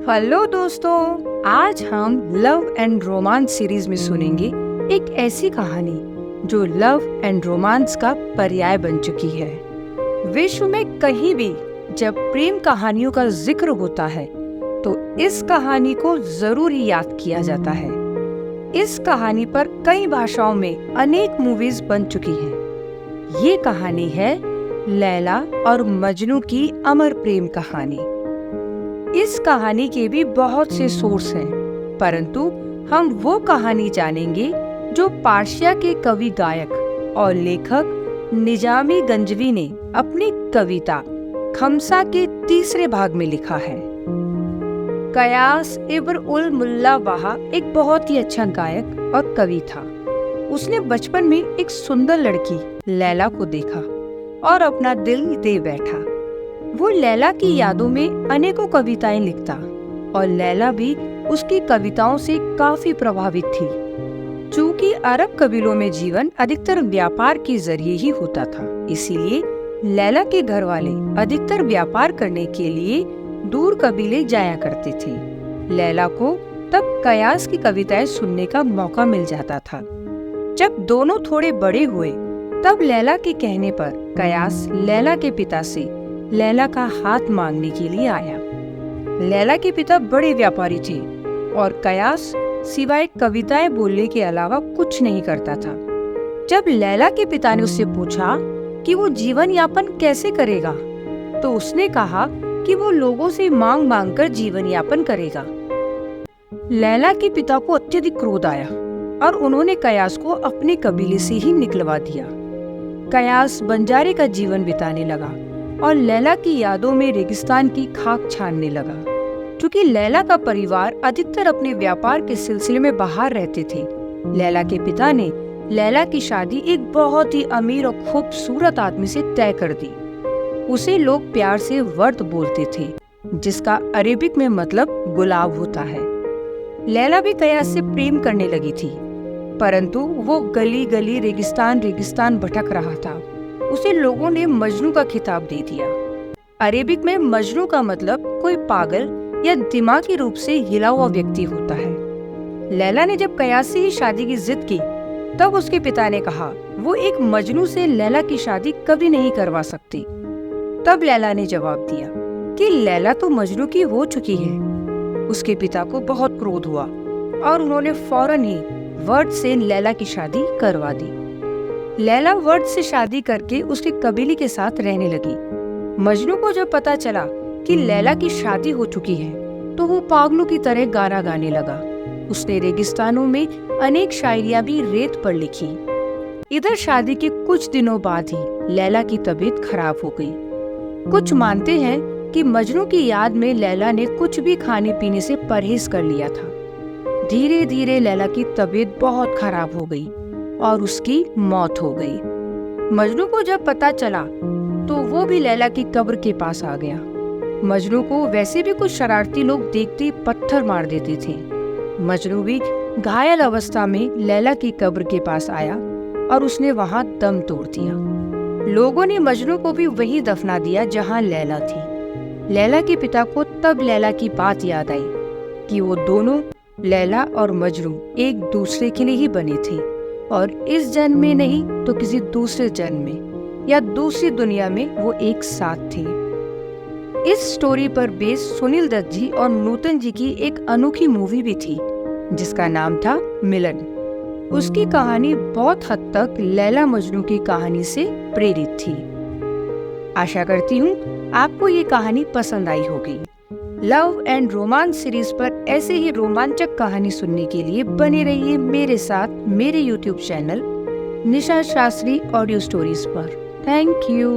Hello दोस्तों, आज हम लव एंड रोमांस सीरीज में सुनेंगे एक ऐसी कहानी जो लव एंड रोमांस का पर्याय बन चुकी है। विश्व में कहीं भी जब प्रेम कहानियों का जिक्र होता है तो इस कहानी को जरूर ही याद किया जाता है। इस कहानी पर कई भाषाओं में अनेक मूवीज बन चुकी हैं। ये कहानी है लैला और मजनू की अमर प्रेम कहानी। इस कहानी के भी बहुत से सोर्स हैं, परंतु हम वो कहानी जानेंगे जो पार्शिया के कवि गायक और लेखक निजामी गंजवी ने अपनी कविता खमसा के तीसरे भाग में लिखा है। कयास इब्न उल मुल्ला वाहा एक बहुत ही अच्छा गायक और कवि था। उसने बचपन में एक सुंदर लड़की लैला को देखा और अपना दिल दे बैठा। वो लैला की यादों में अनेकों कविताएं लिखता और लैला भी उसकी कविताओं से काफी प्रभावित थी। चूंकि अरब कबीलों में जीवन अधिकतर व्यापार के जरिए ही होता था, इसीलिए लैला के घर वाले अधिकतर व्यापार करने के लिए दूर कबीले जाया करते थे। लैला को तब कयास की कविताएं सुनने का मौका मिल जाता था। जब दोनों थोड़े बड़े हुए तब लैला के कहने पर कयास लैला के पिता से लैला का हाथ मांगने के लिए आया। लैला के पिता बड़े व्यापारी थे और कयास सिवाय कविताएं बोलने के अलावा कुछ नहीं करता था। जब लैला के पिता ने उससे पूछा कि वो जीवन यापन कैसे करेगा, तो उसने कहा कि वो लोगों से मांग मांग कर जीवन यापन करेगा। लैला के पिता को अत्यधिक क्रोध आया और उन्होंने कयास को अपने कबीले से ही निकलवा दिया। कयास बंजारे का जीवन बिताने लगा और लैला की यादों में रेगिस्तान की खाक छानने लगा। क्योंकि लैला का परिवार अधिकतर अपने व्यापार के सिलसिले में बाहर रहते थे, लैला के पिता ने लैला की शादी एक बहुत ही अमीर और खूबसूरत आदमी से तय कर दी। उसे लोग प्यार से वर्द बोलते थे, जिसका अरेबिक में मतलब गुलाब होता है। लैला भी कयास से प्रेम करने लगी थी, परंतु वो गली गली रेगिस्तान भटक रहा था। उसे लोगों ने मजनू का खिताब दे दिया। अरेबिक में मजनू का मतलब कोई पागल या दिमागी रूप से हिला हुआ व्यक्ति होता है। लैला ने जब कयास से ही शादी की जिद की, तब उसके पिता ने कहा वो एक मजनू से लैला की शादी कभी नहीं करवा सकती। तब लैला ने जवाब दिया कि लैला तो मजनू की हो चुकी है। उसके पिता को बहुत क्रोध हुआ और उन्होंने फौरन ही वर्ड से लैला की शादी करवा दी। लैला वर्ड से शादी करके उसके कबीले के साथ रहने लगी। मजनू को जब पता चला कि लैला की शादी हो चुकी है, तो वो पागलों की तरह गाना गाने लगा। उसने रेगिस्तानों में अनेक शायरियां भी रेत पर लिखी। इधर शादी के कुछ दिनों बाद ही लैला की तबीयत खराब हो गई। कुछ मानते हैं कि मजनू की याद में लैला ने कुछ भी खाने पीने से परहेज कर लिया था। धीरे धीरे लैला की तबीयत बहुत खराब हो गई और उसकी मौत हो गई। मजनू को जब पता चला तो वो भी लैला की कब्र के पास आ गया। मजनू को वैसे भी कुछ शरारती लोग देखते ही पत्थर मार देते थे। मजनू भी घायल अवस्था में लैला की कब्र के पास आया और उसने वहां दम तोड़ दिया। लोगों ने मजनू को भी वही दफना दिया जहां लैला थी। लैला के पिता को तब लैला की बात याद आई कि वो दोनों लैला और मजनू एक दूसरे के लिए ही बने थे और इस जन्म में नहीं तो किसी दूसरे जन्म में या दूसरी दुनिया में वो एक साथ थे। इस स्टोरी पर बेस सुनील दत्त जी और नूतन जी की एक अनोखी मूवी भी थी जिसका नाम था मिलन। उसकी कहानी बहुत हद तक लैला मजनू की कहानी से प्रेरित थी। आशा करती हूँ आपको ये कहानी पसंद आई होगी। लव एंड रोमांस सीरीज पर ऐसे ही रोमांचक कहानी सुनने के लिए बने रहिए मेरे साथ मेरे YouTube चैनल निशा शास्त्री ऑडियो स्टोरीज पर। Thank you.